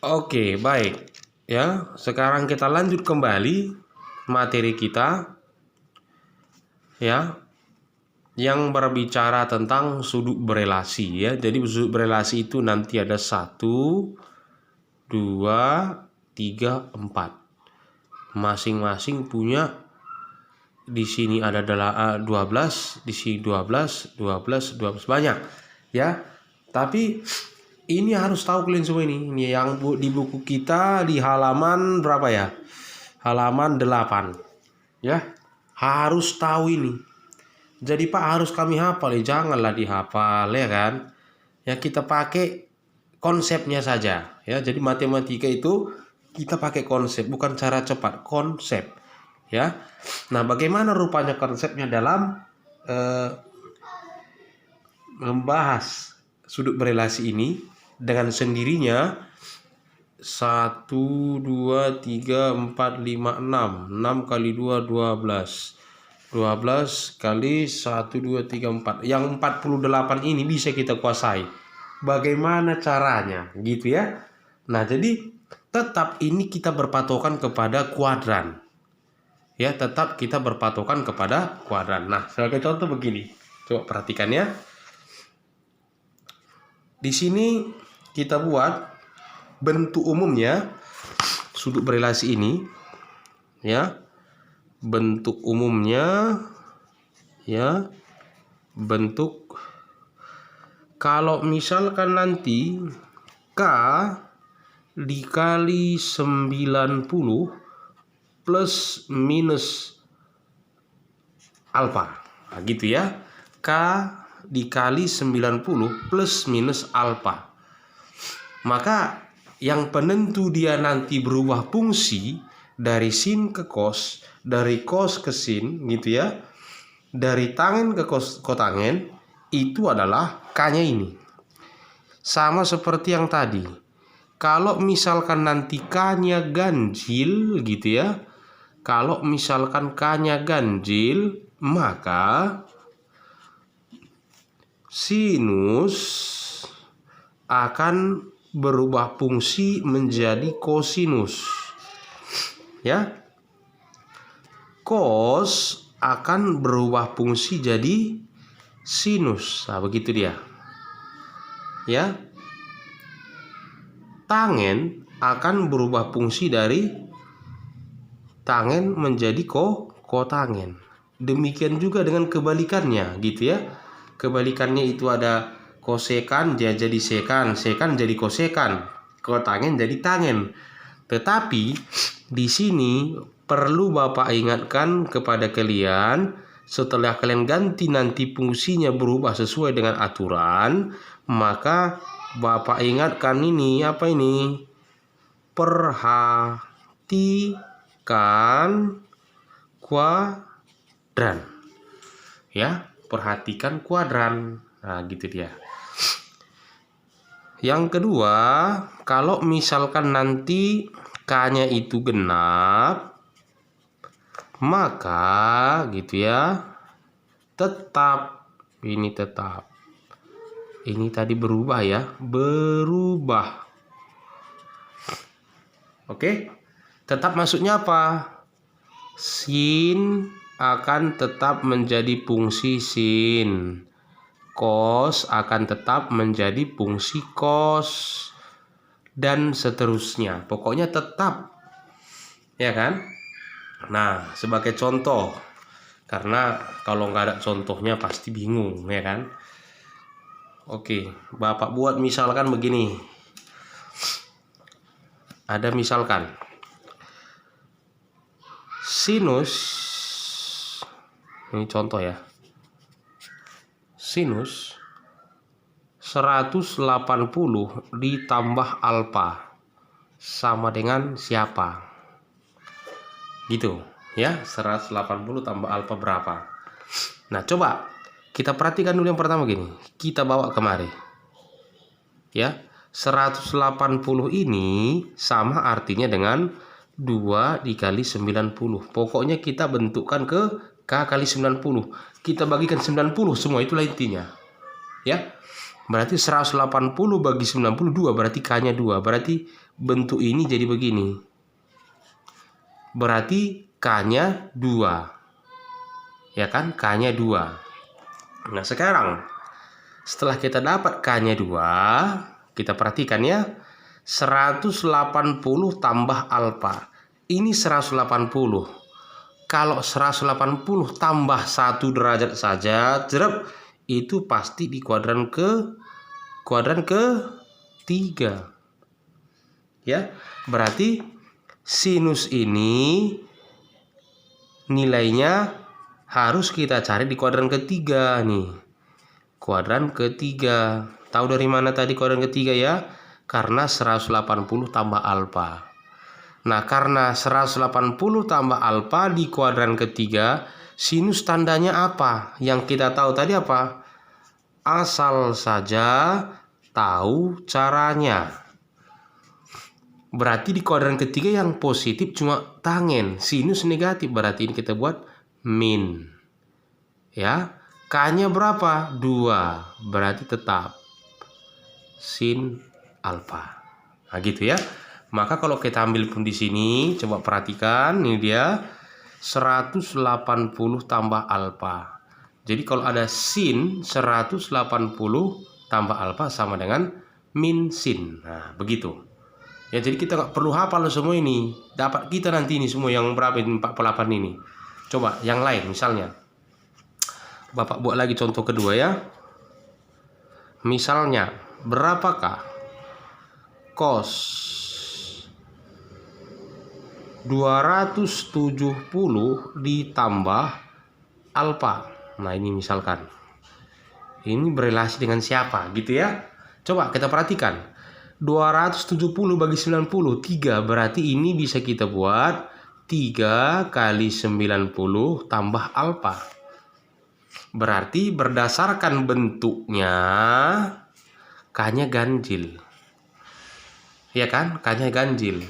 Oke, baik. Ya, sekarang kita lanjut kembali materi kita. Ya, yang berbicara tentang sudut berelasi ya. Jadi sudut berelasi itu nanti ada 1, 2, 3, 4. Masing-masing punya, di sini ada 12, di sini 12, 12, 12, banyak ya. Tapi ini harus tahu kalian semua ini. Ini yang di buku kita di halaman berapa ya? Halaman 8. Ya. Harus tahu ini. Jadi Pak, harus kami hafal ya, janganlah dihafal ya kan. Ya, kita pakai konsepnya saja ya. Jadi matematika itu kita pakai konsep, bukan cara cepat, konsep ya. Nah, bagaimana rupanya konsepnya dalam membahas sudut berelasi ini? Dengan sendirinya 1, 2, 3, 4, 5, 6 kali 2 12 12 kali 1, 2, 3, 4. Yang 48 ini bisa kita kuasai. Bagaimana caranya gitu ya. Nah, jadi tetap ini kita berpatokan kepada kuadran. Ya, tetap kita berpatokan kepada kuadran. Nah, sebagai contoh begini. Coba perhatikan ya. Di sini kita buat bentuk umumnya sudut berelasi ini ya. Bentuk umumnya ya, bentuk kalau misalkan nanti K dikali 90 plus minus alfa. Nah, gitu ya. K dikali 90 plus minus alfa. Maka yang penentu dia nanti berubah fungsi dari sin ke cos, dari cos ke sin gitu ya, dari tangen ke kotangen, itu adalah K-nya ini. Sama seperti yang tadi. Kalau misalkan nanti K-nya ganjil gitu ya, kalau misalkan K-nya ganjil, maka sinus akan berubah fungsi menjadi kosinus. Ya. Cos akan berubah fungsi jadi sinus. Nah, begitu dia. Ya. Tangen akan berubah fungsi dari tangen menjadi kotangen. Demikian juga dengan kebalikannya gitu ya. Kebalikannya itu ada kosekan dia jadi sekan, sekan jadi kosekan, kotangen jadi tangen. Tetapi di sini perlu Bapak ingatkan kepada kalian, setelah kalian ganti nanti fungsinya berubah sesuai dengan aturan, maka Bapak ingatkan ini apa ini? Perhatikan kuadran. Ya, perhatikan kuadran. Nah, gitu dia. Yang kedua, kalau misalkan nanti K-nya itu genap, maka gitu ya, tetap ini tetap. Ini tadi berubah ya, berubah. Oke? Tetap maksudnya apa? Sin akan tetap menjadi fungsi sin. Cos akan tetap menjadi fungsi cos. Dan seterusnya. Pokoknya tetap. Ya kan? Nah, sebagai contoh. Karena kalau nggak ada contohnya pasti bingung, ya kan? Oke, Bapak buat misalkan begini. Ada misalkan sinus, ini contoh ya. Sinus 180 ditambah alfa sama dengan siapa? Gitu ya, 180 tambah alfa berapa? Nah, coba kita perhatikan dulu yang pertama gini. Kita bawa kemari. Ya, 180 ini sama artinya dengan 2 dikali 90. Pokoknya kita bentukkan ke K kali 90. Kita bagikan 90, semua itulah intinya. Ya. Berarti 180 bagi 92 berarti K-nya 2. Berarti bentuk ini jadi begini. Berarti K-nya 2. Ya kan? K-nya 2. Nah, sekarang setelah kita dapat K-nya 2, kita perhatikan ya. 180 tambah alfa. Ini 180. Kalau 180 tambah 1 derajat saja, itu pasti di kuadran ketiga. Ya, berarti sinus ini nilainya harus kita cari di kuadran ketiga nih. Kuadran ketiga. Tahu dari mana tadi kuadran ketiga ya? Karena 180 tambah alfa. Nah, karena 180 tambah alfa di kuadran ketiga, sinus tandanya apa? Yang kita tahu tadi apa? Asal saja tahu caranya. Berarti di kuadran ketiga yang positif cuma tangen. Sinus negatif, berarti ini kita buat min. Ya, K-nya berapa? 2. Berarti tetap sin alfa. Nah, gitu ya. Maka kalau kita ambil pun di sini, coba perhatikan, ini dia 180 tambah alfa. Jadi kalau ada sin 180 tambah alfa sama dengan min sin. Nah, begitu. Ya, jadi kita nggak perlu hafal semua ini. Dapat kita nanti ini semua yang berapa ini 48 ini. Coba yang lain misalnya. Bapak buat lagi contoh kedua ya. Misalnya, berapakah cos 270 ditambah alfa? Nah, ini misalkan. Ini berelasi dengan siapa gitu ya. Coba kita perhatikan. 270 bagi 90, 3. Berarti ini bisa kita buat 3 kali 90 tambah alfa. Berarti berdasarkan bentuknya K-nya ganjil. Ya kan? K-nya ganjil.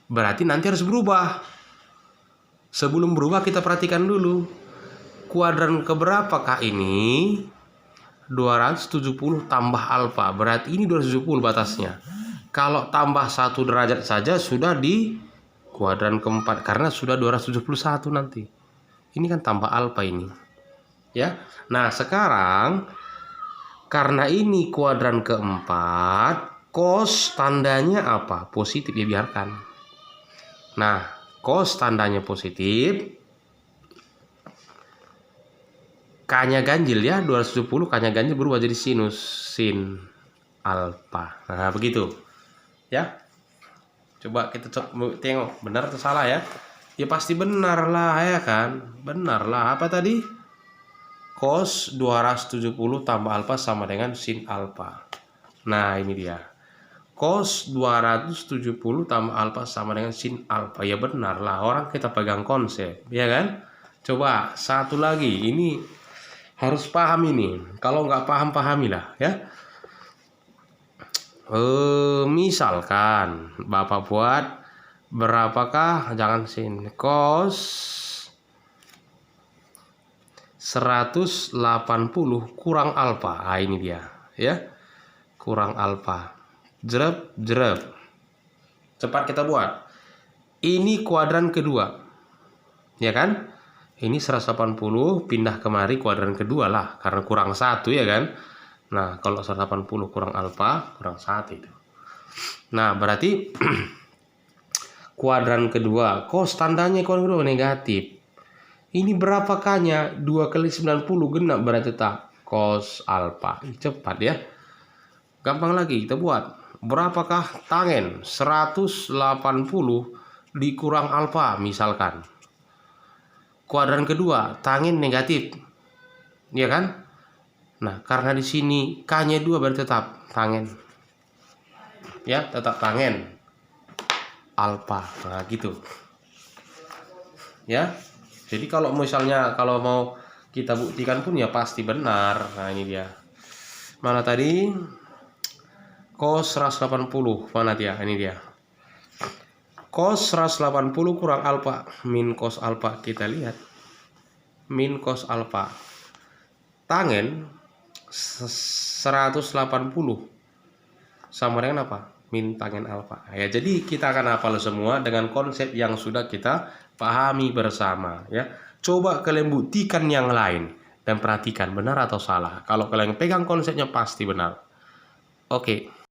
Berarti nanti harus berubah. Sebelum berubah kita perhatikan dulu. Kuadran keberapa K ini? 270 tambah alfa. Berarti ini 270 batasnya. Kalau tambah 1 derajat saja sudah di kuadran keempat. Karena sudah 271 nanti. Ini kan tambah alfa ini. Ya. Nah, sekarang karena ini kuadran keempat, cos tandanya apa? Positif, ya biarkan. Nah, cos tandanya positif. K-nya ganjil ya, 270 K-nya ganjil berubah jadi sinus sin alfa. Nah, begitu. Ya. Coba kita tengok benar atau salah ya. Ya pasti benar lah ya kan? Benar lah. Apa tadi? Cos 270 tambah alfa sama dengan sin alfa. Nah, ini dia. Cos 270 tambah alfa sama dengan sin alfa. Ya benar lah, orang kita pegang konsep, ya kan? Coba satu lagi, ini harus paham ini. Kalau nggak paham, pahamilah ya. Misalkan Bapak buat berapakah, jangan sin, cos 180 kurang alfa. Nah, ini dia ya. Kurang alfa. Jerep. Cepat kita buat. Ini kuadran kedua. Ya kan? Ini 180 pindah kemari kuadran kedua lah. Karena kurang 1 ya kan? Nah, kalau 180 kurang alfa, kurang 1 itu. Nah, berarti kuadran kedua. Kos tandanya kuadran kedua negatif. Ini berapa K-nya? 2 kali 90 genap berarti tetap. Cos alfa. Cepat ya. Gampang lagi kita buat. Berapakah tangen 180 dikurang alfa misalkan. Kuadran kedua, tangen negatif. Ya kan? Nah, karena di sini K-nya 2 berarti tetap tangen. Ya, tetap tangen alfa. Nah, gitu. Ya. Jadi kalau misalnya kalau mau kita buktikan pun ya pasti benar. Nah, ini dia. Mana tadi? Cos 180, mana dia? Ini dia. Cos 180 kurang alfa min cos alfa. Kita lihat. Min cos alfa. Tangen 180 sama dengan apa? min tangen alfa. Ya, jadi kita akan hafal semua dengan konsep yang sudah kita pahami bersama ya. Coba kalian buktikan yang lain dan perhatikan benar atau salah. Kalau kalian pegang konsepnya pasti benar. Oke.